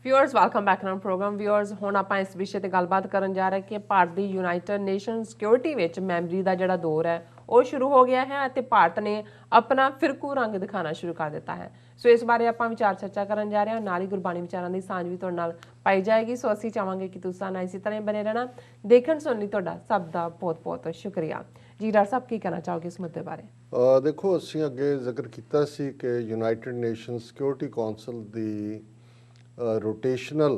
Viewers welcome back on programme. Viewers हुण आपां इस विषय ते गलबात करन जा रहे कि भारत दी यूनाइटेड नेशन सिक्योरिटी विच मैंबरी दा जिहड़ा दौर है वो शुरू हो गया है ते भारत ने अपना फिरकू रंग दिखाना शुरू कर दिता है। सो इस बारे आपां विचार चर्चा करन जा रहे हैं। नाल ही गुरबाणी विचारां दी सांझ भी तुहाडे नाल पाई जाएगी। सो असीं चाहांगे कि तुसीं साडे नाल इसी तरह बने रहना। देखण सुणन लई तुहाडा सब दा बहुत बहुत शुक्रिया जी। डॉक्टर साहब की कहना चाहोगे इस मुद्दे बारे? देखो असीं अगे जिक्र कीता सी कि यूनाइटेड नेशन सिक्योरिटी कौंसल दी रोटेशनल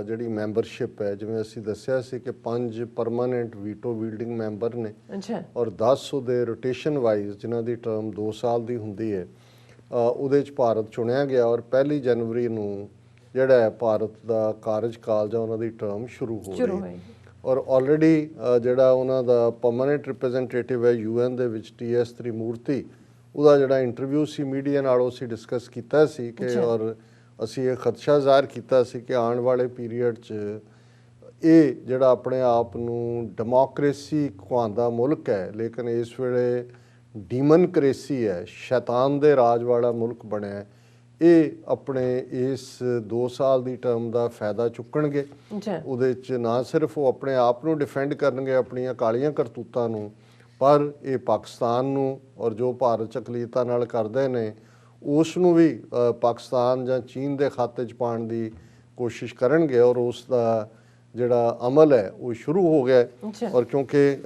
ਜਿਹੜੀ ਮੈਂਬਰਸ਼ਿਪ ਹੈ, ਜਿਵੇਂ ਅਸੀਂ ਦੱਸਿਆ ਸੀ ਕਿ 5 ਪਰਮਾਨੈਂਟ ਵੀਟੋ ਵੀਲਡਿੰਗ ਮੈਂਬਰ ਨੇ ਔਰ 10 ਉਹਦੇ ਰੋਟੇਸ਼ਨ ਵਾਈਜ਼ ਜਿਨ੍ਹਾਂ ਦੀ ਟਰਮ 2 ਸਾਲ ਦੀ ਹੁੰਦੀ ਹੈ, ਉਹਦੇ 'ਚ ਭਾਰਤ ਚੁਣਿਆ ਗਿਆ ਔਰ 1 ਜਨਵਰੀ ਨੂੰ ਜਿਹੜਾ ਹੈ ਭਾਰਤ ਦਾ ਕਾਰਜਕਾਲ ਜਾਂ ਉਹਨਾਂ ਦੀ ਟਰਮ ਸ਼ੁਰੂ ਹੋ ਰਹੀ ਹੈ। ਔਰ ਆਲਰੇਡੀ ਜਿਹੜਾ ਉਹਨਾਂ ਦਾ ਪਰਮਾਨੈਂਟ ਰਿਪਰੈਜ਼ੈਂਟੇਟਿਵ ਹੈ UN ਦੇ ਵਿੱਚ TS ਤ੍ਰਿਮੂਰਤੀ, ਉਹਦਾ ਜਿਹੜਾ ਇੰਟਰਵਿਊ ਸੀ ਮੀਡੀਆ ਨਾਲ ਉਹ ਅਸੀਂ ਡਿਸਕਸ ਕੀਤਾ ਸੀ ਕਿ ਔਰ ਅਸੀਂ ਇਹ ਖਦਸ਼ਾ ਜ਼ਾਹਰ ਕੀਤਾ ਸੀ ਕਿ ਆਉਣ ਵਾਲੇ ਪੀਰੀਅਡ 'ਚ ਇਹ ਜਿਹੜਾ ਆਪਣੇ ਆਪ ਨੂੰ ਡੈਮੋਕ੍ਰੇਸੀ ਖੁਆਉਂਦਾ ਮੁਲਕ ਹੈ ਲੇਕਿਨ ਇਸ ਵੇਲੇ ਡੀਮਨਕ੍ਰੇਸੀ ਹੈ, ਸ਼ੈਤਾਨ ਦੇ ਰਾਜ ਵਾਲਾ ਮੁਲਕ ਬਣਿਆ, ਇਹ ਆਪਣੇ ਇਸ 2 ਸਾਲ ਦੀ ਟਰਮ ਦਾ ਫਾਇਦਾ ਚੁੱਕਣਗੇ। ਉਹਦੇ 'ਚ ਨਾ ਸਿਰਫ ਉਹ ਆਪਣੇ ਆਪ ਨੂੰ ਡਿਫੈਂਡ ਕਰਨਗੇ ਆਪਣੀਆਂ ਕਾਲੀਆਂ ਕਰਤੂਤਾਂ ਨੂੰ, ਪਰ ਇਹ ਪਾਕਿਸਤਾਨ ਨੂੰ ਔਰ ਜੋ ਭਾਰਤ 'ਚ ਅਕਲੀਅਤਾਂ ਨਾਲ ਕਰਦੇ ਨੇ ਉਸ ਨੂੰ ਵੀ ਪਾਕਿਸਤਾਨ ਜਾਂ ਚੀਨ ਦੇ ਖਾਤੇ 'ਚ ਪਾਉਣ ਦੀ ਕੋਸ਼ਿਸ਼ ਕਰਨਗੇ ਔਰ ਉਸ ਦਾ ਜਿਹੜਾ ਅਮਲ ਹੈ ਉਹ ਸ਼ੁਰੂ ਹੋ ਗਿਆ। ਔਰ ਕਿਉਂਕਿ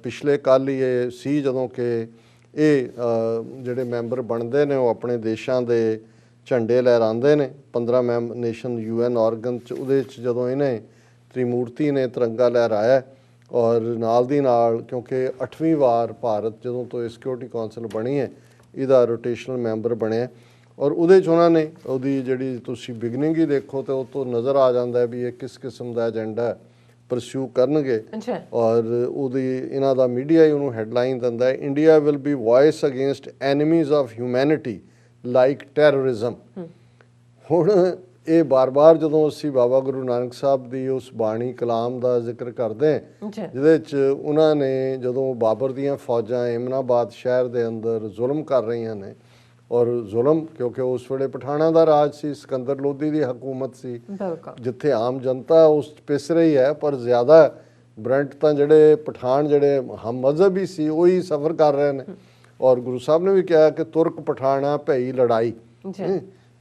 ਪਿਛਲੇ ਕੱਲ੍ਹ ਹੀ ਇਹ ਸੀ ਜਦੋਂ ਕਿ ਇਹ ਜਿਹੜੇ ਮੈਂਬਰ ਬਣਦੇ ਨੇ ਉਹ ਆਪਣੇ ਦੇਸ਼ਾਂ ਦੇ ਝੰਡੇ ਲਹਿਰਾਉਂਦੇ ਨੇ 15 ਨੇਸ਼ਨ UN ਆਰਗਨ 'ਚ, ਉਹਦੇ 'ਚ ਜਦੋਂ ਇਹਨੇ ਤ੍ਰਿਮੂਰਤੀ ਨੇ ਤਿਰੰਗਾ ਲਹਿਰਾਇਆ ਔਰ ਨਾਲ ਦੀ ਨਾਲ ਕਿਉਂਕਿ 8ਵੀਂ ਵਾਰ ਭਾਰਤ ਜਦੋਂ ਤੋਂ ਇਹ ਸਿਕਿਉਰਿਟੀ ਕੌਂਸਲ ਬਣੀ ਹੈ ਇਹਦਾ ਰੋਟੇਸ਼ਨਲ ਮੈਂਬਰ ਬਣਿਆ ਔਰ ਉਹਦੇ 'ਚ ਉਹਨਾਂ ਨੇ ਉਹਦੀ ਜਿਹੜੀ ਤੁਸੀਂ ਬਿਗਨਿੰਗ ਹੀ ਦੇਖੋ ਤਾਂ ਉਹ ਤੋਂ ਨਜ਼ਰ ਆ ਜਾਂਦਾ ਵੀ ਇਹ ਕਿਸ ਕਿਸਮ ਦਾ ਏਜੰਡਾ ਪਰਸਿਊ ਕਰਨਗੇ। ਔਰ ਉਹਦੀ ਇਹਨਾਂ ਦਾ ਮੀਡੀਆ ਹੀ ਉਹਨੂੰ ਹੈਡਲਾਈਨ ਦਿੰਦਾ ਹੈ, India will be voice against enemies of humanity like terrorism. ਹੁਣ ਇਹ ਬਾਰ-ਬਾਰ ਜਦੋਂ ਅਸੀਂ ਬਾਬਾ ਗੁਰੂ ਨਾਨਕ ਸਾਹਿਬ ਦੀ ਉਸ ਬਾਣੀ ਕਲਾਮ ਦਾ ਜ਼ਿਕਰ ਕਰਦੇ ਜਿਹਦੇ 'ਚ ਉਹਨਾਂ ਨੇ ਜਦੋਂ ਬਾਬਰ ਦੀਆਂ ਫੌਜਾਂ ਏਮਨਾਬਾਦ ਸ਼ਹਿਰ ਦੇ ਅੰਦਰ ਜ਼ੁਲਮ ਕਰ ਰਹੀਆਂ ਨੇ ਔਰ ਜ਼ੁਲਮ ਕਿਉਂਕਿ ਉਸ ਵੇਲੇ ਪਠਾਣਾਂ ਦਾ ਰਾਜ ਸੀ, ਸਿਕੰਦਰ ਲੋਧੀ ਦੀ ਹਕੂਮਤ ਸੀ, ਜਿੱਥੇ ਆਮ ਜਨਤਾ ਉਸ ਪਿਸ ਰਹੀ ਹੈ ਪਰ ਜ਼ਿਆਦਾ ਬਰੰਟ ਤਾਂ ਜਿਹੜੇ ਪਠਾਨ ਜਿਹੜੇ ਹਮ ਮਜ਼ਹਬੀ ਸੀ ਉਹੀ ਸਫਰ ਕਰ ਰਹੇ ਨੇ। ਔਰ ਗੁਰੂ ਸਾਹਿਬ ਨੇ ਵੀ ਕਿਹਾ ਕਿ ਤੁਰਕ ਪਠਾਣਾ ਭਈ ਲੜਾਈ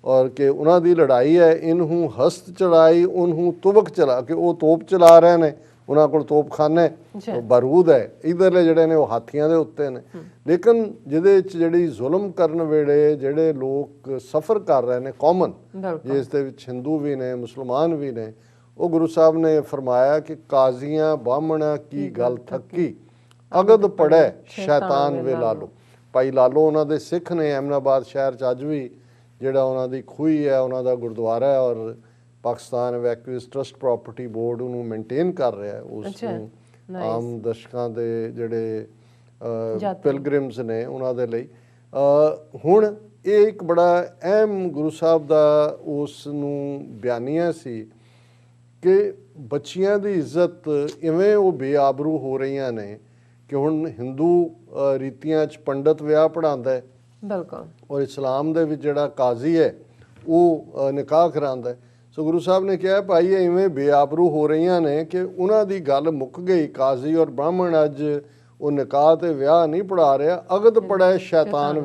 ਔਰ ਕਿ ਉਹਨਾਂ ਦੀ ਲੜਾਈ ਹੈ, ਇਨਹੂ ਹਸਤ ਚਲਾਈ ਉਹਨੂੰ ਤੁਬਕ ਚਲਾ ਕੇ ਉਹ ਤੋਪ ਚਲਾ ਰਹੇ ਨੇ, ਉਹਨਾਂ ਕੋਲ ਤੋਪਖਾਨੇ ਬਾਰੂਦ ਹੈ, ਇੱਧਰਲੇ ਜਿਹੜੇ ਨੇ ਉਹ ਹਾਥੀਆਂ ਦੇ ਉੱਤੇ ਨੇ। ਲੇਕਿਨ ਜਿਹਦੇ 'ਚ ਜਿਹੜੀ ਜ਼ੁਲਮ ਕਰਨ ਵੇਲੇ ਜਿਹੜੇ ਲੋਕ ਸਫਰ ਕਰ ਰਹੇ ਨੇ ਕਾਮਨ, ਜਿਸ ਦੇ ਵਿੱਚ ਹਿੰਦੂ ਵੀ ਨੇ ਮੁਸਲਮਾਨ ਵੀ ਨੇ, ਉਹ ਗੁਰੂ ਸਾਹਿਬ ਨੇ ਫਰਮਾਇਆ ਕਿ ਕਾਜ਼ੀਆਂ ਬਾਹਮਣਾ ਕੀ ਗੱਲ ਥੱਕੀ ਅਗਦ ਪੜੈ ਸ਼ੈਤਾਨ ਵੇ ਲਾਲੋ। ਭਾਈ ਲਾਲੋ ਉਹਨਾਂ ਦੇ ਸਿੱਖ ਨੇ, ਐਮਨਾਬਾਦ ਸ਼ਹਿਰ 'ਚ ਅੱਜ ਵੀ ਜਿਹੜਾ ਉਹਨਾਂ ਦੀ ਖੂਹੀ ਹੈ ਉਹਨਾਂ ਦਾ ਗੁਰਦੁਆਰਾ ਹੈ ਔਰ ਪਾਕਿਸਤਾਨ ਵੈਕਿਊਸ ਟਰਸਟ ਪ੍ਰਾਪਰਟੀ ਬੋਰਡ ਉਹਨੂੰ ਮੇਨਟੇਨ ਕਰ ਰਿਹਾ ਉਸ ਨੂੰ ਆਮ ਦਰਸ਼ਕਾਂ ਦੇ ਜਿਹੜੇ ਪਿਲਗ੍ਰਿਮਸ ਨੇ ਉਹਨਾਂ ਦੇ ਲਈ। ਹੁਣ ਇਹ ਇੱਕ ਬੜਾ ਅਹਿਮ ਗੁਰੂ ਸਾਹਿਬ ਦਾ ਉਸ ਨੂੰ ਬਿਆਨੀਆ ਸੀ ਕਿ ਬੱਚੀਆਂ ਦੀ ਇੱਜ਼ਤ ਇਵੇਂ ਉਹ ਬੇਆਬਰੂ ਹੋ ਰਹੀਆਂ ਨੇ ਕਿ ਹੁਣ ਹਿੰਦੂ ਰੀਤੀਆਂ 'ਚ ਪੰਡਤ ਵਿਆਹ ਪੜ੍ਹਾਉਂਦਾ ਹੈ ਔਰ ਇਸਲਾਮ ਦੇ ਵਿੱਚ ਜਿਹੜਾ ਕਾਜ਼ੀ ਹੈ ਉਹ ਨਿਕਾਹ ਕਰਾਉਂਦਾ ਹੈ। ਸੋ ਗੁਰੂ ਸਾਹਿਬ ਨੇ ਕਿਹਾ ਭਾਈ ਇਹ ਇਵੇਂ ਬੇਆਬਰੂ ਹੋ ਰਹੀਆਂ ਨੇ ਕਿ ਉਹਨਾਂ ਦੀ ਗੱਲ ਮੁੱਕ ਗਈ। ਕਾਜ਼ੀ ਔਰ ਬ੍ਰਾਹਮਣ ਅੱਜ ਉਹ ਨਿਕਾਹ ਤੇ ਵਿਆਹ ਨਹੀਂ ਪੜ੍ਹਾ ਰਿਹਾ, ਅਗਦ ਪੜ੍ਹਾ ਸ਼ੈਤਾਨ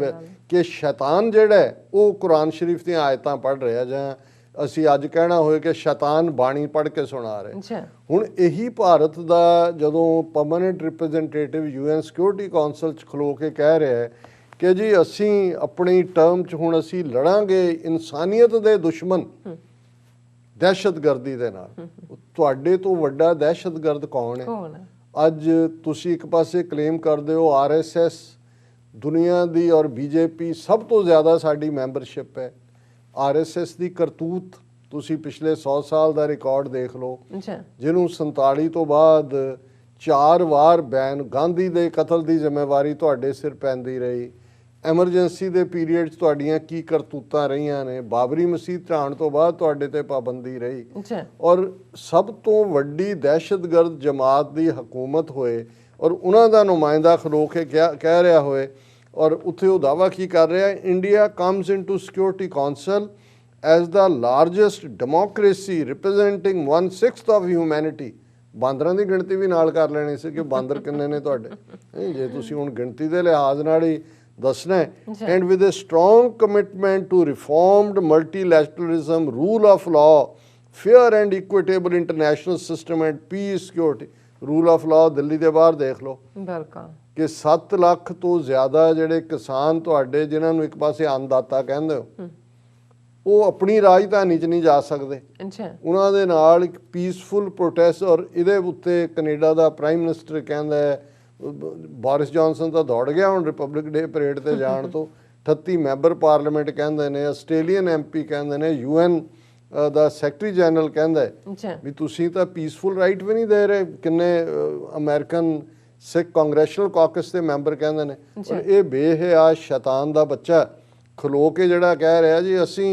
ਕਿ ਸ਼ੈਤਾਨ ਜਿਹੜਾ ਉਹ ਕੁਰਾਨ ਸ਼ਰੀਫ ਦੀਆਂ ਆਇਤਾਂ ਪੜ੍ਹ ਰਿਹਾ ਜਾਂ ਅਸੀਂ ਅੱਜ ਕਹਿਣਾ ਹੋਏ ਕਿ ਸ਼ੈਤਾਨ ਬਾਣੀ ਪੜ੍ਹ ਕੇ ਸੁਣਾ ਰਹੇ। ਹੁਣ ਇਹੀ ਭਾਰਤ ਦਾ ਜਦੋਂ permanent representative UN security council 'ਚ ਖਲੋ ਕੇ ਕਹਿ ਰਿਹਾ ਹੈ ਕਿ ਜੀ ਅਸੀਂ ਆਪਣੀ ਟਰਮ 'ਚ ਹੁਣ ਅਸੀਂ ਲੜਾਂਗੇ ਇਨਸਾਨੀਅਤ ਦੇ ਦੁਸ਼ਮਣ ਦਹਿਸ਼ਤਗਰਦੀ ਦੇ ਨਾਲ। ਤੁਹਾਡੇ ਤੋਂ ਵੱਡਾ ਦਹਿਸ਼ਤਗਰਦ ਕੌਣ ਹੈ? ਅੱਜ ਤੁਸੀਂ ਇੱਕ ਪਾਸੇ ਕਲੇਮ ਕਰਦੇ ਹੋ RSS ਦੁਨੀਆ ਦੀ ਔਰ BJP ਸਭ ਤੋਂ ਜ਼ਿਆਦਾ ਸਾਡੀ ਮੈਂਬਰਸ਼ਿਪ ਹੈ। RSS ਦੀ ਕਰਤੂਤ ਤੁਸੀਂ ਪਿਛਲੇ 100 ਸਾਲ ਦਾ ਰਿਕਾਰਡ ਦੇਖ ਲਓ, ਜਿਹਨੂੰ 47 ਤੋਂ ਬਾਅਦ 4 ਵਾਰ ਬੈਨ, ਗਾਂਧੀ ਦੇ ਕਤਲ ਦੀ ਜ਼ਿੰਮੇਵਾਰੀ ਤੁਹਾਡੇ ਸਿਰ ਪੈਂਦੀ ਰਹੀ, ਐਮਰਜੈਂਸੀ ਦੇ ਪੀਰੀਅਡ 'ਚ ਤੁਹਾਡੀਆਂ ਕੀ ਕਰਤੂਤਾਂ ਰਹੀਆਂ ਨੇ, ਬਾਬਰੀ ਮਸਜਿਦ ਢਾਣ ਤੋਂ ਬਾਅਦ ਤੁਹਾਡੇ ਤੇ ਪਾਬੰਦੀ ਰਹੀ ਔਰ ਸਭ ਤੋਂ ਵੱਡੀ ਦਹਿਸ਼ਤਗਰਦ ਜਮਾਤ ਦੀ ਹਕੂਮਤ ਹੋਏ ਔਰ ਉਹਨਾਂ ਦਾ ਨੁਮਾਇੰਦਾ ਖਲੋ ਕੇ ਕਹਿ ਰਿਹਾ ਹੋਏ ਔਰ ਉੱਥੇ ਉਹ ਦਾਅਵਾ ਕੀ ਕਰ ਰਿਹਾ, India comes into security council as the largest democracy representing 1/6 of humanity, ਬਾਂਦਰਾਂ ਦੀ ਗਿਣਤੀ ਵੀ ਨਾਲ ਕਰ ਲੈਣੀ ਸੀ ਕਿ ਬਾਂਦਰ ਕਿੰਨੇ ਨੇ ਤੁਹਾਡੇ, ਜੇ ਤੁਸੀਂ ਹੁਣ ਗਿਣਤੀ ਦੇ ਲਿਹਾਜ਼ ਨਾਲ ਹੀ ਦੱਸਣਾ ਹੈ। and with a strong commitment to reformed multilateralism, rule of law, fair and equitable international system and peace security। rule of law Delhi ਦੇ ਬਾਹਰ ਦੇਖ ਲਓ ਬਿਲਕੁਲ ਕਿ 7 ਲੱਖ ਤੋਂ ਜ਼ਿਆਦਾ ਜਿਹੜੇ ਕਿਸਾਨ ਤੁਹਾਡੇ, ਜਿਨ੍ਹਾਂ ਨੂੰ ਇੱਕ ਪਾਸੇ ਅੰਨਦਾਤਾ ਕਹਿੰਦੇ ਹੋ, ਉਹ ਆਪਣੀ ਰਾਜਧਾਨੀ 'ਚ ਨਹੀਂ ਜਾ ਸਕਦੇ। ਉਹਨਾਂ ਦੇ ਨਾਲ ਇੱਕ ਪੀਸਫੁਲ ਪ੍ਰੋਟੈਸਟ, ਔਰ ਇਹਦੇ ਉੱਤੇ ਕੈਨੇਡਾ ਦਾ ਪ੍ਰਾਈਮ ਮਿਨਿਸਟਰ ਕਹਿੰਦਾ ਹੈ, ਬੋਰਿਸ ਜੌਨਸਨ ਤਾਂ ਦੌੜ ਗਿਆ ਹੁਣ ਰਿਪਬਲਿਕ ਡੇ ਪਰੇਡ ਤੇ ਜਾਣ ਤੋਂ, 38 ਮੈਂਬਰ ਪਾਰਲੀਮੈਂਟ ਕਹਿੰਦੇ ਨੇ, ਆਸਟ੍ਰੇਲੀਅਨ MP ਕਹਿੰਦੇ ਨੇ, UN ਦਾ ਸੈਕਟਰੀ ਜਨਰਲ ਕਹਿੰਦਾ ਹੈ ਵੀ ਤੁਸੀਂ ਤਾਂ ਪੀਸਫੁਲ ਰਾਈਟ ਵੀ ਨਹੀਂ ਦੇ ਰਹੇ। ਕਿੰਨੇ ਅਮਰੀਕਨ ਸਿੱਖ ਕਾਂਗਰੈਸ਼ਨਲ ਕਾਕਸ ਦੇ ਮੈਂਬਰ ਕਹਿੰਦੇ ਨੇ। ਔਰ ਇਹ ਬੇਹਿਆ ਸ਼ੈਤਾਨ ਦਾ ਬੱਚਾ ਖਲੋ ਕੇ ਜਿਹੜਾ ਕਹਿ ਰਿਹਾ ਜੀ ਅਸੀਂ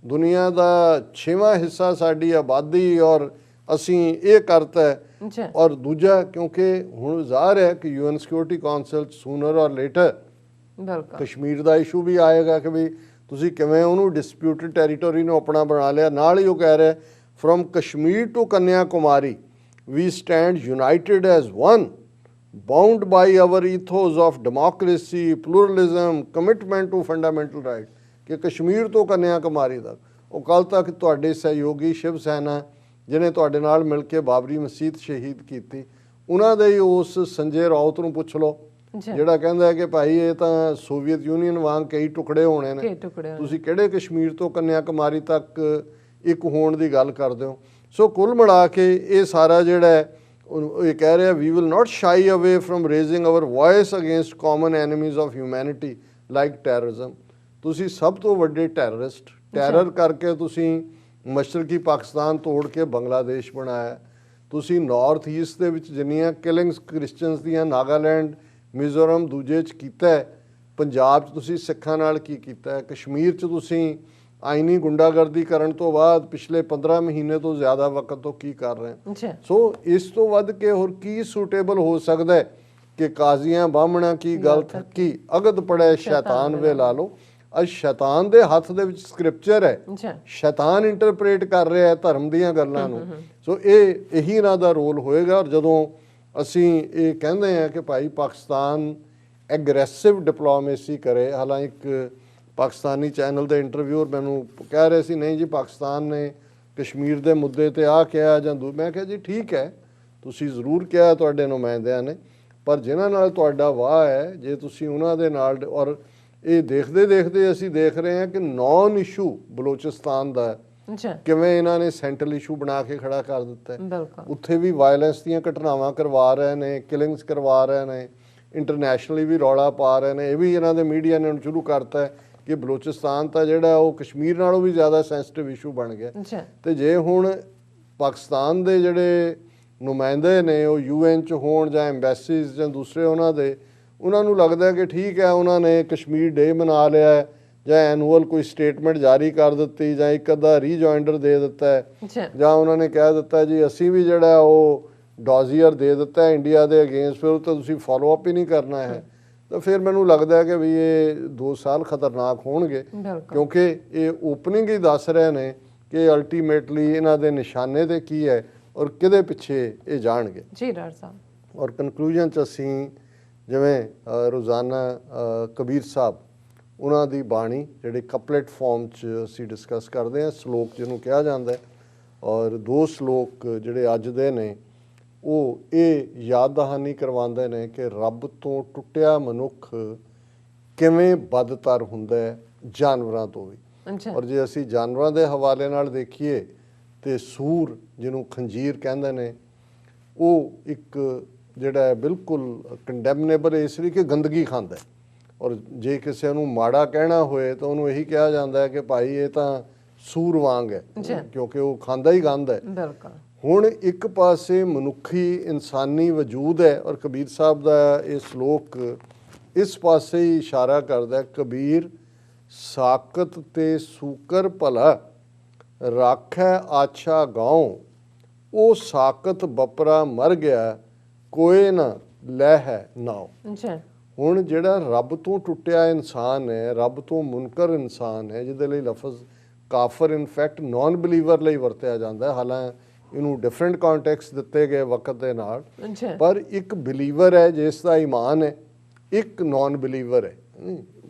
ਦੁਨੀਆ ਦਾ 6ਵਾਂ ਹਿੱਸਾ ਸਾਡੀ ਆਬਾਦੀ ਔਰ ਅਸੀਂ ਇਹ ਕਰਤਾ ਹੈ। ਔਰ ਦੂਜਾ, ਕਿਉਂਕਿ ਹੁਣ ਜ਼ਾਹਰ ਹੈ ਕਿ UN ਸਿਕਿਉਰਿਟੀ ਕਾਉਂਸਲ ਸੂਨਰ ਔਰ ਲੇਟਰ ਕਸ਼ਮੀਰ ਦਾ ਇਸ਼ੂ ਵੀ ਆਏਗਾ ਕਿ ਵੀ ਤੁਸੀਂ ਕਿਵੇਂ ਉਹਨੂੰ ਡਿਸਪਿਊਟਡ ਟੈਰੀਟੋਰੀ ਨੂੰ ਆਪਣਾ ਬਣਾ ਲਿਆ। ਨਾਲ ਹੀ ਉਹ ਕਹਿ ਰਿਹਾ from Kashmir to Kanyakumari we stand united as one, bound by our ethos of democracy, pluralism, commitment to fundamental rights। ਕਿ ਕਸ਼ਮੀਰ ਤੋਂ ਕੰਨਿਆ ਕੁਮਾਰੀ ਤੱਕ, ਉਹ ਕੱਲ੍ਹ ਤੱਕ ਤੁਹਾਡੇ ਸਹਿਯੋਗੀ ਸ਼ਿਵ ਸੈਨਾ ਜਿਹਨੇ ਤੁਹਾਡੇ ਨਾਲ ਮਿਲ ਕੇ ਬਾਬਰੀ ਮਸਜਿਦ ਸ਼ਹੀਦ ਕੀਤੀ, ਉਹਨਾਂ ਦੇ ਹੀ ਉਸ ਸੰਜੇ ਰਾਉਤ ਨੂੰ ਪੁੱਛ ਲਓ ਜਿਹੜਾ ਕਹਿੰਦਾ ਹੈ ਕਿ ਭਾਈ ਇਹ ਤਾਂ ਸੋਵੀਅਤ ਯੂਨੀਅਨ ਵਾਂਗ ਕਈ ਟੁਕੜੇ ਹੋਣੇ ਨੇ, ਤੁਸੀਂ ਕਿਹੜੇ ਕਸ਼ਮੀਰ ਤੋਂ ਕੰਨਿਆ ਕੁਮਾਰੀ ਤੱਕ ਇੱਕ ਹੋਣ ਦੀ ਗੱਲ ਕਰਦੇ ਹੋ। ਸੋ ਕੁੱਲ ਮਿਲਾ ਕੇ ਇਹ ਸਾਰਾ ਜਿਹੜਾ ਹੈ ਇਹ ਕਹਿ ਰਿਹਾ we will not shy away from raising our voice against common enemies of humanity like terrorism. ਤੁਸੀਂ ਸਭ ਤੋਂ ਵੱਡੇ ਟੈਰਰਿਸਟ, ਟੈਰਰ ਕਰਕੇ ਤੁਸੀਂ ਮਸ਼ਰਕੀ ਪਾਕਿਸਤਾਨ ਤੋੜ ਕੇ ਬੰਗਲਾਦੇਸ਼ ਬਣਾਇਆ। ਤੁਸੀਂ ਨਾਰਥ ਈਸਟ ਦੇ ਵਿੱਚ ਜਿੰਨੀਆਂ ਕਿਲਿੰਗਸ ਕ੍ਰਿਸਚਨਸ ਦੀਆਂ ਨਾਗਾਲੈਂਡ, ਮਿਜ਼ੋਰਮ, ਦੂਜੇ 'ਚ ਕੀਤਾ ਹੈ। ਪੰਜਾਬ 'ਚ ਤੁਸੀਂ ਸਿੱਖਾਂ ਨਾਲ ਕੀ ਕੀਤਾ ਹੈ। ਕਸ਼ਮੀਰ 'ਚ ਤੁਸੀਂ ਆਈਨੀ ਗੁੰਡਾਗਰਦੀ ਕਰਨ ਤੋਂ ਬਾਅਦ ਪਿਛਲੇ 15 ਮਹੀਨੇ ਤੋਂ ਜ਼ਿਆਦਾ ਵਕਤ ਤੋਂ ਕੀ ਕਰ ਰਹੇ। ਸੋ ਇਸ ਤੋਂ ਵੱਧ ਕੇ ਹੋਰ ਕੀ ਸੂਟੇਬਲ ਹੋ ਸਕਦਾ ਹੈ ਕਿ ਕਾਜ਼ੀਆਂ ਬਾਹਮਣਾ ਕੀ ਗੱਲ ਥੱਕੀ ਅਗਦ ਪੜਿਆ ਸ਼ੈਤਾਨ ਵੇ ਲਾ ਲਓ। ਅੱਜ ਸ਼ੈਤਾਨ ਦੇ ਹੱਥ ਦੇ ਵਿੱਚ ਸਕ੍ਰਿਪਚਰ ਹੈ, ਸ਼ੈਤਾਨ ਇੰਟਰਪ੍ਰੇਟ ਕਰ ਰਿਹਾ ਹੈ ਧਰਮ ਦੀਆਂ ਗੱਲਾਂ ਨੂੰ। ਸੋ ਇਹੀ ਇਹਨਾਂ ਦਾ ਰੋਲ ਹੋਏਗਾ। ਔਰ ਜਦੋਂ ਅਸੀਂ ਇਹ ਕਹਿੰਦੇ ਹਾਂ ਕਿ ਭਾਈ ਪਾਕਿਸਤਾਨ ਐਗਰੈਸਿਵ ਡਿਪਲੋਮੇਸੀ ਕਰੇ, ਹਾਲਾਂਕਿ ਇੱਕ ਪਾਕਿਸਤਾਨੀ ਚੈਨਲ ਦੇ ਇੰਟਰਵਿਊਅਰ ਮੈਨੂੰ ਕਹਿ ਰਹੇ ਸੀ ਨਹੀਂ ਜੀ ਪਾਕਿਸਤਾਨ ਨੇ ਕਸ਼ਮੀਰ ਦੇ ਮੁੱਦੇ 'ਤੇ ਆ ਕਿਹਾ ਜਾਂ ਮੈਂ ਕਿਹਾ ਜੀ ਠੀਕ ਹੈ ਤੁਸੀਂ ਜ਼ਰੂਰ ਕਿਹਾ ਤੁਹਾਡੇ ਨੁਮਾਇੰਦਿਆਂ ਨੇ, ਪਰ ਜਿਨ੍ਹਾਂ ਨਾਲ ਤੁਹਾਡਾ ਵਾਹ ਹੈ ਜੇ ਤੁਸੀਂ ਉਹਨਾਂ ਦੇ ਨਾਲ, ਔਰ ਇਹ ਦੇਖਦੇ ਦੇਖਦੇ ਅਸੀਂ ਦੇਖ ਰਹੇ ਹਾਂ ਕਿ ਨੌਨ ਇਸ਼ੂ ਬਲੋਚਿਸਤਾਨ ਦਾ ਕਿਵੇਂ ਇਹਨਾਂ ਨੇ ਸੈਂਟਰਲ ਇਸ਼ੂ ਬਣਾ ਕੇ ਖੜਾ ਕਰ ਦਿੱਤਾ। ਉੱਥੇ ਵੀ ਵਾਇਲੈਂਸ ਦੀਆਂ ਘਟਨਾਵਾਂ ਕਰਵਾ ਰਹੇ ਨੇ, ਕਿਲਿੰਗਸ ਕਰਵਾ ਰਹੇ ਨੇ, ਇੰਟਰਨੈਸ਼ਨਲੀ ਵੀ ਰੌਲਾ ਪਾ ਰਹੇ ਨੇ। ਇਹ ਵੀ ਇਹਨਾਂ ਦੇ ਮੀਡੀਆ ਨੇ ਹੁਣ ਸ਼ੁਰੂ ਕਰਤਾ ਹੈ ਕਿ ਬਲੋਚਿਸਤਾਨ ਤਾਂ ਜਿਹੜਾ ਉਹ ਕਸ਼ਮੀਰ ਨਾਲੋਂ ਵੀ ਜ਼ਿਆਦਾ ਸੈਂਸਿਟਿਵ ਇਸ਼ੂ ਬਣ ਗਿਆ। ਤੇ ਜੇ ਹੁਣ ਪਾਕਿਸਤਾਨ ਦੇ ਜਿਹੜੇ ਨੁਮਾਇੰਦੇ ਨੇ ਉਹ UN 'ਚ ਹੋਣ ਜਾਂ ਐਮਬੈਸੀਜ਼ ਜਾਂ ਦੂਸਰੇ ਉਹਨਾਂ ਨੂੰ ਲੱਗਦਾ ਕਿ ਠੀਕ ਹੈ ਉਹਨਾਂ ਨੇ ਕਸ਼ਮੀਰ ਡੇ ਮਨਾ ਲਿਆ ਜਾਂ ਐਨੂਅਲ ਕੋਈ ਸਟੇਟਮੈਂਟ ਜਾਰੀ ਕਰ ਦਿੱਤੀ ਜਾਂ ਇੱਕ ਅੱਧਾ ਰੀਜੋਇੰਡਰ ਦੇ ਦਿੱਤਾ ਹੈ ਜਾਂ ਉਹਨਾਂ ਨੇ ਕਹਿ ਦਿੱਤਾ ਜੀ ਅਸੀਂ ਵੀ ਜਿਹੜਾ ਉਹ ਡੋਜ਼ੀਅਰ ਦੇ ਦਿੱਤਾ ਇੰਡੀਆ ਦੇ ਅਗੇਂਸਟ, ਫਿਰ ਉਹ ਤਾਂ ਤੁਸੀਂ ਫੋਲੋ ਅਪ ਹੀ ਨਹੀਂ ਕਰਨਾ ਹੈ। ਤਾਂ ਫਿਰ ਮੈਨੂੰ ਲੱਗਦਾ ਕਿ ਵੀ ਇਹ 2 ਸਾਲ ਖਤਰਨਾਕ ਹੋਣਗੇ ਕਿਉਂਕਿ ਇਹ ਓਪਨਿੰਗ ਹੀ ਦੱਸ ਰਹੇ ਨੇ ਕਿ ਅਲਟੀਮੇਟਲੀ ਇਹਨਾਂ ਦੇ ਨਿਸ਼ਾਨੇ ਤੇ ਕੀ ਹੈ ਔਰ ਕਿਹਦੇ ਪਿੱਛੇ ਇਹ ਜਾਣਗੇ। ਜੀ ਡਾਕਟਰ ਸਾਹਿਬ, ਔਰ ਕਨਕਲੂਜਨ 'ਚ ਅਸੀਂ ਜਿਵੇਂ ਰੋਜ਼ਾਨਾ ਕਬੀਰ ਸਾਹਿਬ ਉਹਨਾਂ ਦੀ ਬਾਣੀ ਜਿਹੜੇ ਕਪਲੇਟ ਫਾਰਮ 'ਚ ਅਸੀਂ ਡਿਸਕਸ ਕਰਦੇ ਹਾਂ, ਸਲੋਕ ਜਿਹਨੂੰ ਕਿਹਾ ਜਾਂਦਾ ਹੈ, ਔਰ 2 ਸਲੋਕ ਜਿਹੜੇ ਅੱਜ ਦੇ ਨੇ ਉਹ ਇਹ ਯਾਦ ਦਹਾਨੀ ਕਰਵਾਉਂਦੇ ਨੇ ਕਿ ਰੱਬ ਤੋਂ ਟੁੱਟਿਆ ਮਨੁੱਖ ਕਿਵੇਂ ਬਦਤਰ ਹੁੰਦਾ ਹੈ ਜਾਨਵਰਾਂ ਤੋਂ ਵੀ। ਔਰ ਜੇ ਅਸੀਂ ਜਾਨਵਰਾਂ ਦੇ ਹਵਾਲੇ ਨਾਲ ਦੇਖੀਏ ਤੇ ਸੂਰ ਜਿਹਨੂੰ ਖੰਜੀਰ ਕਹਿੰਦੇ ਨੇ ਉਹ ਇੱਕ ਜਿਹੜਾ ਹੈ ਬਿਲਕੁਲ ਕੰਡੈਮਨੇਬਲ ਇਸ ਲਈ ਕਿ ਗੰਦਗੀ ਖਾਂਦਾ। ਔਰ ਜੇ ਕਿਸੇ ਨੂੰ ਮਾੜਾ ਕਹਿਣਾ ਹੋਏ ਤਾਂ ਉਹਨੂੰ ਇਹੀ ਕਿਹਾ ਜਾਂਦਾ ਹੈ ਕਿ ਭਾਈ ਇਹ ਤਾਂ ਸੂਰ ਵਾਂਗ ਹੈ ਕਿਉਂਕਿ ਉਹ ਖਾਂਦਾ ਹੀ ਗੰਦ ਹੈ। ਹੁਣ ਇੱਕ ਪਾਸੇ ਮਨੁੱਖੀ ਇਨਸਾਨੀ ਵਜੂਦ ਹੈ ਔਰ ਕਬੀਰ ਸਾਹਿਬ ਦਾ ਇਹ ਸਲੋਕ ਇਸ ਪਾਸੇ ਹੀ ਇਸ਼ਾਰਾ ਕਰਦਾ। ਕਬੀਰ ਸਾਕਤ ਤੇ ਸੂਕਰ ਭਲਾ ਰਾਖੈ ਆਛਾ ਗਾਉ, ਉਹ ਸਾਕਤ ਬਪਰਾ ਮਰ ਗਿਆ ਕੋਏ ਨਾ ਲੈ ਹੈ ਨਾਉ। ਹੁਣ ਜਿਹੜਾ ਰੱਬ ਤੋਂ ਟੁੱਟਿਆ ਇਨਸਾਨ ਹੈ, ਰੱਬ ਤੋਂ ਮੁਨਕਰ ਇਨਸਾਨ ਹੈ ਜਿਹਦੇ ਲਈ ਲਫ਼ਜ਼ ਕਾਫਰ ਇਨਫੈਕਟ ਨੌਨ ਬਿਲੀਵਰ ਲਈ ਵਰਤਿਆ ਜਾਂਦਾ ਹੈ, ਹਾਲਾਂਕਿ ਇਹਨੂੰ ਡਿਫਰੈਂਟ ਕੰਟੈਕਸਟ ਦਿੱਤੇ ਗਏ ਵਕਤ ਦੇ ਨਾਲ। ਪਰ ਇੱਕ ਬਿਲੀਵਰ ਹੈ ਜਿਸ ਦਾ ਈਮਾਨ ਹੈ, ਇੱਕ ਨੌਨ ਬਿਲੀਵਰ ਹੈ,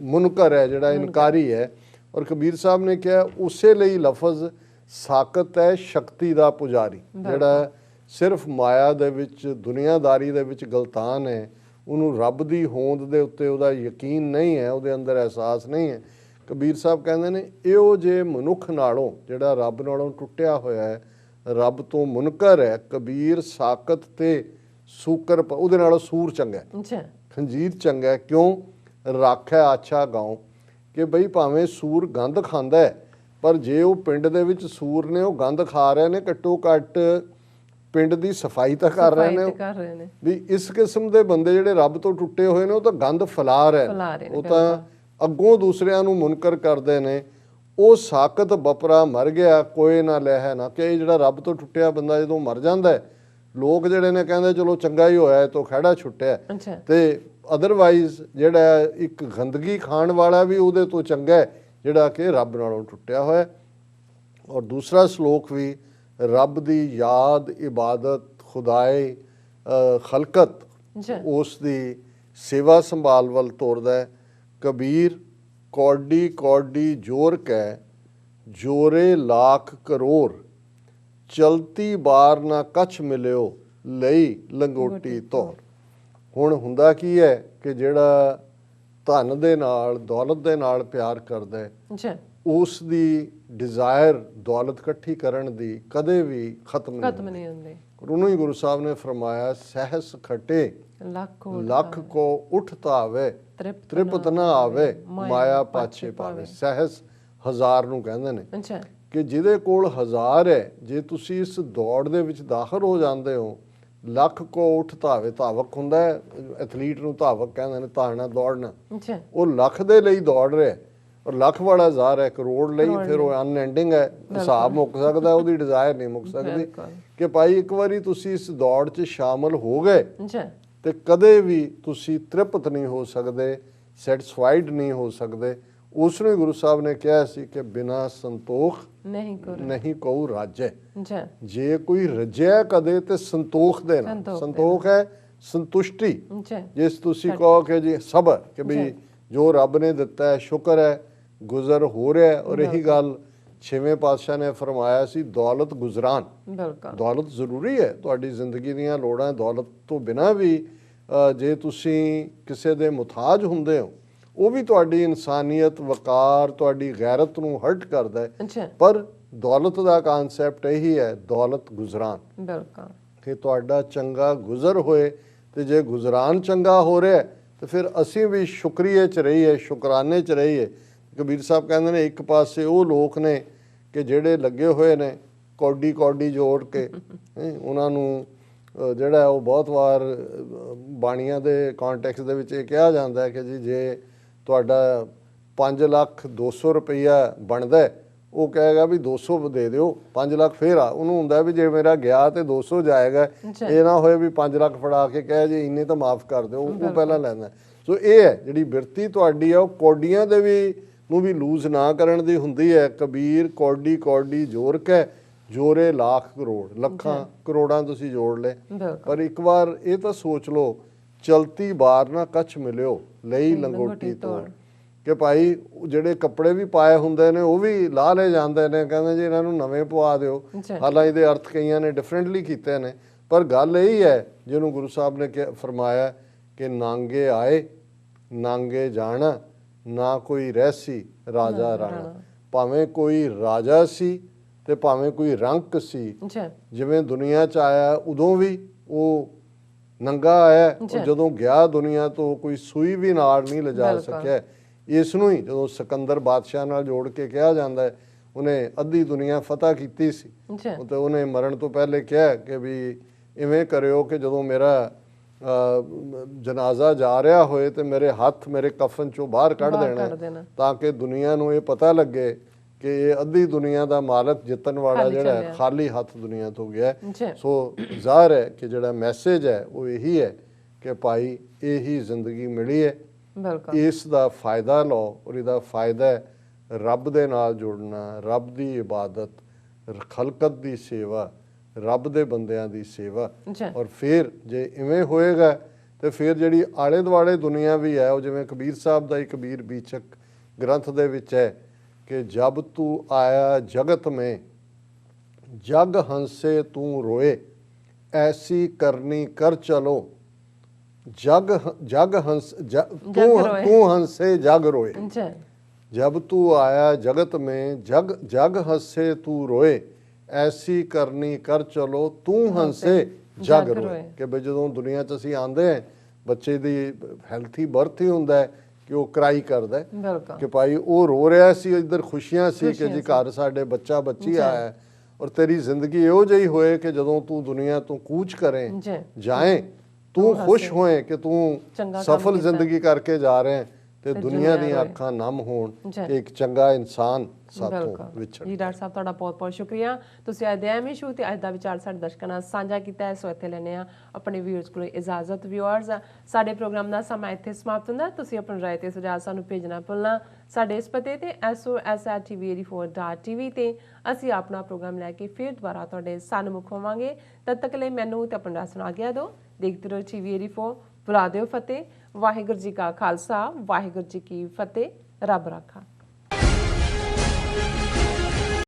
ਮੁਨਕਰ ਹੈ ਜਿਹੜਾ ਇਨਕਾਰੀ ਹੈ। ਔਰ ਕਬੀਰ ਸਾਹਿਬ ਨੇ ਕਿਹਾ ਉਸੇ ਲਈ ਲਫ਼ਜ਼ ਸਾਕਤ ਹੈ ਸ਼ਕਤੀ ਦਾ ਪੁਜਾਰੀ, ਜਿਹੜਾ ਸਿਰਫ ਮਾਇਆ ਦੇ ਵਿੱਚ ਦੁਨੀਆਦਾਰੀ ਦੇ ਵਿੱਚ ਗਲਤਾਨ ਹੈ, ਉਹਨੂੰ ਰੱਬ ਦੀ ਹੋਂਦ ਦੇ ਉੱਤੇ ਉਹਦਾ ਯਕੀਨ ਨਹੀਂ ਹੈ, ਉਹਦੇ ਅੰਦਰ ਅਹਿਸਾਸ ਨਹੀਂ ਹੈ। ਕਬੀਰ ਸਾਹਿਬ ਕਹਿੰਦੇ ਨੇ ਇਹੋ ਜਿਹੇ ਮਨੁੱਖ ਨਾਲੋਂ ਜਿਹੜਾ ਰੱਬ ਨਾਲੋਂ ਟੁੱਟਿਆ ਹੋਇਆ ਹੈ, ਰੱਬ ਤੋਂ ਮੁਨਕਰ ਹੈ, ਕਬੀਰ ਸਾਕਤ ਤੇ ਸੂਕਰ ਉਹਦੇ ਨਾਲੋਂ ਸੂਰ ਚੰਗਾ, ਖੰਜੀਰ ਚੰਗਾ। ਕਿਉਂ? ਰਾਖੈ ਆਛਾ ਗਾਉਂ, ਕਿ ਬਈ ਭਾਵੇਂ ਸੂਰ ਗੰਦ ਖਾਂਦਾ ਹੈ, ਪਰ ਜੇ ਉਹ ਪਿੰਡ ਦੇ ਵਿੱਚ ਸੂਰ ਨੇ, ਉਹ ਗੰਦ ਖਾ ਰਹੇ ਨੇ, ਘੱਟੋ ਘੱਟ ਪਿੰਡ ਦੀ ਸਫਾਈ ਤਾਂ ਕਰ ਰਹੇ ਨੇ। ਵੀ ਇਸ ਕਿਸਮ ਦੇ ਬੰਦੇ ਜਿਹੜੇ ਰੱਬ ਤੋਂ ਟੁੱਟੇ ਹੋਏ ਨੇ, ਉਹ ਤਾਂ ਗੰਦ ਫੈਲਾ ਰਹੇ ਨੇ, ਉਹ ਤਾਂ ਅੱਗੋਂ ਦੂਸਰਿਆਂ ਨੂੰ ਮੁਨਕਰ ਕਰਦੇ ਨੇ। ਉਹ ਸਾਕਤ ਬਪਰਾ ਮਰ ਗਿਆ ਕੋਈ ਨਾ ਲਹਿ ਨਾ, ਕਿ ਜਿਹੜਾ ਰੱਬ ਤੋਂ ਟੁੱਟਿਆ ਬੰਦਾ ਜਦੋਂ ਮਰ ਜਾਂਦਾ, ਲੋਕ ਜਿਹੜੇ ਨੇ ਕਹਿੰਦੇ ਚਲੋ ਚੰਗਾ ਹੀ ਹੋਇਆ ਤੋਂ ਖਹਿੜਾ ਛੁੱਟਿਆ, ਤੇ ਅਦਰਵਾਈਜ਼ ਜਿਹੜਾ ਇੱਕ ਗੰਦਗੀ ਖਾਣ ਵਾਲਾ ਵੀ ਉਹਦੇ ਤੋਂ ਚੰਗਾ ਹੈ ਜਿਹੜਾ ਕਿ ਰੱਬ ਨਾਲੋਂ ਟੁੱਟਿਆ ਹੋਇਆ। ਔਰ ਦੂਸਰਾ ਸ਼ਲੋਕ ਵੀ ਰੱਬ ਦੀ ਯਾਦ, ਇਬਾਦਤ, ਖੁਦਾਏ, ਖਲਕਤ, ਉਸ ਦੀ ਸੇਵਾ ਸੰਭਾਲ ਵੱਲ ਤੋਰਦਾ ਹੈ। ਕਬੀਰ ਕੌਡੀ ਕੌਡੀ ਜੋਰ ਕੈ ਜੋਰੇ ਲੱਖ ਕਰੋੜ, ਚਲਤੀ ਬਾਰ ਨਾ ਕੱਛ ਮਿਲਿਓ ਲਈ ਲੰਗੋਟੀ ਧੌਰ। ਹੁਣ ਹੁੰਦਾ ਕੀ ਹੈ ਕਿ ਜਿਹੜਾ ਧਨ ਦੇ ਨਾਲ, ਦੌਲਤ ਦੇ ਨਾਲ ਪਿਆਰ ਕਰਦਾ ਹੈ, ਉਸ ਦੀ ਡਿਜ਼ਾਇਰ ਦੌਲਤ ਇਕੱਠੀ ਕਰਨ ਦੀ ਕਦੇ ਵੀ ਖਤਮ ਨਹੀਂ ਹੁੰਦੀ। ਉਹਨੂੰ ਹੀ ਗੁਰੂ ਸਾਹਿਬ ਨੇ ਫਰਮਾਇਆ ਸਹਿਸ ਖਟੇ ਲੱਖ ਕੋ ਉਠਤਾ ਆਵੇ, ਤ੍ਰਿਪਤ ਨਾ ਆਵੇ ਮਾਇਆ ਪਾਛੇ ਪਾਵੇ। ਸਹਿਸ ਹਜ਼ਾਰ ਨੂੰ ਕਹਿੰਦੇ ਨੇ, ਕਿ ਜਿਹਦੇ ਕੋਲ ਹਜ਼ਾਰ ਹੈ, ਜੇ ਤੁਸੀਂ ਇਸ ਦੌੜ ਦੇ ਵਿੱਚ ਦਾਖਲ ਹੋ ਜਾਂਦੇ ਹੋ, ਲੱਖ ਕੋ ਉਠ ਧਾਵੇ, ਧਾਵਕ ਹੁੰਦਾ ਹੈ ਐਥਲੀਟ ਨੂੰ, ਧਾਵਕ ਕਹਿੰਦੇ ਨੇ, ਧਾਰਨਾ ਦੌੜਨਾ, ਉਹ ਲੱਖ ਦੇ ਲਈ ਦੌੜ ਰਿਹਾ, ਔਰ ਲੱਖ ਵਾਲਾ ਹਜ਼ਾਰ ਹੈ ਕਰੋੜ ਲਈ, ਫਿਰ ਉਹ ਅਨਐਂਡਿੰਗ ਹੈ, ਹਿਸਾਬ ਮੁੱਕ ਸਕਦਾ, ਉਹਦੀ ਡਿਜ਼ਾਇਰ ਨਹੀਂ ਮੁੱਕ ਸਕਦੀ। ਕਿ ਭਾਈ ਇੱਕ ਵਾਰੀ ਤੁਸੀਂ ਇਸ ਦੌੜ 'ਚ ਸ਼ਾਮਲ ਹੋ ਗਏ ਤੇ ਕਦੇ ਵੀ ਤੁਸੀਂ ਤ੍ਰਿਪਤ ਨਹੀਂ ਹੋ ਸਕਦੇ, ਸੈਟਿਸਫਾਈਡ ਨਹੀਂ ਹੋ ਸਕਦੇ। ਉਸ ਨੂੰ ਗੁਰੂ ਸਾਹਿਬ ਨੇ ਕਿਹਾ ਸੀ ਕਿ ਬਿਨਾਂ ਸੰਤੋਖ ਨਹੀਂ ਕਹੂ ਰਾਜੈ। ਜੇ ਕੋਈ ਰੱਜਿਆ ਕਦੇ ਤੇ ਸੰਤੋਖ ਦੇ ਨਾਲ, ਸੰਤੋਖ ਹੈ ਸੰਤੁਸ਼ਟੀ, ਜਿਸ ਤੁਸੀਂ ਕਹੋ ਕਿ ਜੀ ਸਬਰ, ਕਿ ਵੀ ਜੋ ਰੱਬ ਨੇ ਦਿੱਤਾ ਹੈ ਸ਼ੁਕਰ ਹੈ, ਗੁਜ਼ਰ ਹੋ ਰਿਹਾ। ਔਰ ਇਹੀ ਗੱਲ ਛੇਵੇਂ ਪਾਤਸ਼ਾਹ ਨੇ ਫਰਮਾਇਆ ਸੀ, ਦੌਲਤ ਗੁਜ਼ਰਾਨ, ਦੌਲਤ ਜ਼ਰੂਰੀ ਹੈ, ਤੁਹਾਡੀ ਜ਼ਿੰਦਗੀ ਦੀਆਂ ਲੋੜਾਂ ਦੌਲਤ ਤੋਂ ਬਿਨਾਂ ਵੀ ਜੇ ਤੁਸੀਂ ਕਿਸੇ ਦੇ ਮੁਤਾਜ ਹੁੰਦੇ ਹੋ, ਉਹ ਵੀ ਤੁਹਾਡੀ ਇਨਸਾਨੀਅਤ, ਵਕਾਰ, ਤੁਹਾਡੀ ਗੈਰਤ ਨੂੰ ਹਰਟ ਕਰਦਾ ਹੈ। ਪਰ ਦੌਲਤ ਦਾ ਕਨਸੈਪਟ ਇਹੀ ਹੈ, ਦੌਲਤ ਗੁਜ਼ਰਾਨ, ਕਿ ਤੁਹਾਡਾ ਚੰਗਾ ਗੁਜ਼ਰ ਹੋਏ। ਤੇ ਜੇ ਗੁਜ਼ਰਾਨ ਚੰਗਾ ਹੋ ਰਿਹਾ ਤੇ ਫਿਰ ਅਸੀਂ ਵੀ ਸ਼ੁਕਰੀਏ 'ਚ ਰਹੀਏ, ਸ਼ੁਕਰਾਨੇ 'ਚ ਰਹੀਏ। ਕਬੀਰ ਸਾਹਿਬ ਕਹਿੰਦੇ ਨੇ ਇੱਕ ਪਾਸੇ ਉਹ ਲੋਕ ਨੇ ਕਿ ਜਿਹੜੇ ਲੱਗੇ ਹੋਏ ਨੇ ਕੌਡੀ ਕੌਡੀ ਜੋੜ ਕੇ, ਉਹਨਾਂ ਨੂੰ ਜਿਹੜਾ ਉਹ ਬਹੁਤ ਵਾਰ ਬਾਣੀਆਂ ਦੇ ਕਾਂਟੈਕਸਟ ਦੇ ਵਿੱਚ ਇਹ ਕਿਹਾ ਜਾਂਦਾ ਹੈ ਕਿ ਜੀ ਜੇ ਤੁਹਾਡਾ 5,200,000 ਰੁਪਈਆ ਬਣਦਾ, ਉਹ ਕਹੇਗਾ ਵੀ 200 ਦੇ ਦਿਓ, 5 ਲੱਖ ਫੇਰ ਆ। ਉਹਨੂੰ ਹੁੰਦਾ ਵੀ ਜੇ ਮੇਰਾ ਗਿਆ ਤੇ 200 ਜਾਏਗਾ, ਇਹ ਨਾ ਹੋਏ ਵੀ 5 ਲੱਖ ਫੜਾ ਕੇ ਕਹੇ ਜੀ ਇੰਨੇ ਤਾਂ ਮਾਫ ਕਰ ਦਿਓ, ਉਹ ਪਹਿਲਾਂ ਲੈਂਦਾ। ਸੋ ਇਹ ਹੈ ਜਿਹੜੀ ਬਿਰਤੀ ਤੁਹਾਡੀ ਆ, ਉਹ ਕੌਡੀਆਂ ਦੇ ਵੀ ਨੂੰ ਵੀ ਲੂਜ਼ ਨਾ ਕਰਨ ਦੀ ਹੁੰਦੀ ਹੈ। ਕਬੀਰ ਕੌਡੀ ਕੌਡੀ ਜੋਰ ਕੇ ਜੋਰੇ ਲੱਖ ਕਰੋੜ, ਲੱਖਾਂ ਕਰੋੜਾਂ ਤੁਸੀਂ ਜੋੜ ਲਏ, ਪਰ ਇੱਕ ਵਾਰ ਇਹ ਤਾਂ ਸੋਚ ਲਓ, ਚਲਤੀ ਬਾਰ ਨਾ ਕੱਛ ਮਿਲਿਓ ਲਈ ਲੰਗੋਟੀ ਤੋੜ, ਕਿ ਭਾਈ ਜਿਹੜੇ ਕੱਪੜੇ ਵੀ ਪਾਏ ਹੁੰਦੇ ਨੇ ਉਹ ਵੀ ਲਾਹ ਲਏ ਜਾਂਦੇ ਨੇ, ਕਹਿੰਦੇ ਜੀ ਇਹਨਾਂ ਨੂੰ ਨਵੇਂ ਪਵਾ ਦਿਓ। ਹਾਲਾਂਕਿ ਇਹਦੇ ਅਰਥ ਕਈਆਂ ਨੇ ਡਿਫਰੈਂਟਲੀ ਕੀਤੇ ਨੇ, ਪਰ ਗੱਲ ਇਹੀ ਹੈ ਜਿਹਨੂੰ ਗੁਰੂ ਸਾਹਿਬ ਨੇ ਫਰਮਾਇਆ ਕਿ ਨਾਂਗੇ ਆਏ ਨਾਂਗੇ ਜਾਣਾ, ਨਾ ਕੋਈ ਰਹਿਸੀ ਰਾਜਾ ਰਾਣਾ। ਭਾਵੇਂ ਕੋਈ ਰਾਜਾ ਸੀ ਤੇ ਭਾਵੇਂ ਕੋਈ ਰੰਕ ਸੀ, ਜਿਵੇਂ ਦੁਨੀਆ 'ਚ ਆਇਆ ਉਦੋਂ ਵੀ ਉਹ ਨੰਗਾ ਆਇਆ, ਜਦੋਂ ਗਿਆ ਦੁਨੀਆ ਤੋਂ ਕੋਈ ਸੂਈ ਵੀ ਨਾਲ ਨਹੀਂ ਲਿਜਾ ਸਕਿਆ। ਇਸ ਨੂੰ ਹੀ ਜਦੋਂ ਸਿਕੰਦਰ ਬਾਦਸ਼ਾਹ ਨਾਲ ਜੋੜ ਕੇ ਕਿਹਾ ਜਾਂਦਾ ਹੈ, ਉਹਨੇ ਅੱਧੀ ਦੁਨੀਆ ਫਤਿਹ ਕੀਤੀ ਸੀ, ਤੇ ਉਹਨੇ ਮਰਨ ਤੋਂ ਪਹਿਲੇ ਕਿਹਾ ਕਿ ਵੀ ਇਵੇਂ ਕਰਿਓ ਕਿ ਜਦੋਂ ਮੇਰਾ ਜਨਾਜ਼ਾ ਜਾ ਰਿਹਾ ਹੋਏ ਤੇ ਮੇਰੇ ਹੱਥ ਮੇਰੇ ਕਫਨ ਚੋਂ ਬਾਹਰ ਕੱਢ ਦੇਣਾ, ਤਾਂ ਕਿ ਦੁਨੀਆ ਨੂੰ ਇਹ ਪਤਾ ਲੱਗੇ ਕਿ ਇਹ ਅੱਧੀ ਦੁਨੀਆ ਦਾ ਮਾਲਕ ਜਿੱਤਣ ਵਾਲਾ ਜਿਹੜਾ ਹੈ ਖਾਲੀ ਹੱਥ ਦੁਨੀਆ ਤੋਂ ਗਿਆ। ਸੋ ਜ਼ਾਹਰ ਹੈ ਕਿ ਜਿਹੜਾ ਮੈਸੇਜ ਹੈ ਉਹ ਇਹੀ ਹੈ ਕਿ ਭਾਈ ਇਹੀ ਜ਼ਿੰਦਗੀ ਮਿਲੀ ਹੈ, ਇਸ ਦਾ ਫਾਇਦਾ ਲਓ, ਔਰ ਇਹਦਾ ਫਾਇਦਾ ਰੱਬ ਦੇ ਨਾਲ ਜੁੜਨਾ, ਰੱਬ ਦੀ ਇਬਾਦਤ, ਖਲਕਤ ਦੀ ਸੇਵਾ, ਰੱਬ ਦੇ ਬੰਦਿਆਂ ਦੀ ਸੇਵਾ। ਔਰ ਫਿਰ ਜੇ ਇਵੇਂ ਹੋਏਗਾ ਤੇ ਫਿਰ ਜਿਹੜੀ ਆਲੇ ਦੁਆਲੇ ਦੁਨੀਆ ਵੀ ਹੈ, ਉਹ ਜਿਵੇਂ ਕਬੀਰ ਸਾਹਿਬ ਦਾ ਹੀ ਕਬੀਰ ਬੀਚਕ ਗ੍ਰੰਥ ਦੇ ਵਿੱਚ ਹੈ ਕਿ ਜਬ ਤੂੰ ਆਇਆ ਜਗਤ ਮੇਂ ਜਗ ਹੰਸੇ ਤੂੰ ਰੋਏ, ਐਸੀ ਕਰਨੀ ਕਰ ਚਲੋ जग हंस तू हंसे जग रोए। जब तू आया जगत में जग हंसे तू रोए, ऐसी करनी कर चलो तू हंसे जग रोए। कि भाई जो दुनिया च असीं आंदे हैं, बच्चे दी हैल्थी बर्थ ही हुंदा है कि वो कराई करदा है कि भाई वो रो रहा सी, इधर खुशियां सी कि जी घर साडे बच्चा बच्ची आया है। और तेरी जिंदगी इहो ਜਿਹੀ होए कि जदों तू दुनिया तो कूच करें जाए, तू खुश होए कि तू सफल जिंदगी करके जा रहे हैं ਤੇ ਦੁਨੀਆ ਦੀਆਂ ਅੱਖਾਂ ਨਮ ਹੋਣ ਕਿ ਇੱਕ ਚੰਗਾ ਇਨਸਾਨ ਸਾਥੋਂ ਵਿਛੜ। ਜੀ ਡਾਕਟਰ ਸਾਹਿਬ ਤੁਹਾਡਾ ਬਹੁਤ ਬਹੁਤ ਸ਼ੁਕਰੀਆ, ਤੁਸੀਂ ਅੱਜ ਦੇ ਐਮੀ ਸ਼ੋ ਤੇ ਅੱਜ ਦਾ ਵਿਚਾਰ ਸਾਡੇ ਦਰਸ਼ਕਾਂ ਨਾਲ ਸਾਂਝਾ ਕੀਤਾ ਹੈ। ਸੋ ਇੱਥੇ ਲੈਣੇ ਆ ਆਪਣੇ ਵੀਅਰਸ ਕੋਲ ਇਜਾਜ਼ਤ। ਵੀਅਰਸ, ਸਾਡੇ ਪ੍ਰੋਗਰਾਮ ਦਾ ਸਮਾਂ ਇੱਥੇ ਸਮਾਪਤ ਹੁੰਦਾ। ਤੁਸੀਂ ਆਪਣੀ ਰਾਏ ਤੇ ਸੁਝਾਅ ਸਾਨੂੰ ਭੇਜਣਾ ਭੁੱਲਣਾ ਸਾਡੇ ਇਸ ਪਤੇ ਤੇ SOS@tv84.tv ਤੇ ਅਸੀਂ ਆਪਣਾ ਪ੍ਰੋਗਰਾਮ ਲੈ ਕੇ ਫਿਰ ਦੁਬਾਰਾ ਤੁਹਾਡੇ ਸਨਮੁਖ ਹੋਵਾਂਗੇ। ਤਦ ਤੱਕ ਲਈ ਮੈਨੂੰ ਤੇ ਆਪਣਾ ਸੁਣਾ ਗਿਆ ਦਿਓ। ਦੇਖਦੇ ਰਹੋ TV84। ਬੁਲਾ ਦਿਓ ਫਤਿਹ। ਵਾਹਿਗੁਰੂ ਜੀ ਕਾ ਖਾਲਸਾ, ਵਾਹਿਗੁਰੂ ਜੀ ਕੀ ਫਤਿਹ। ਰੱਬ ਰਾਖਾ।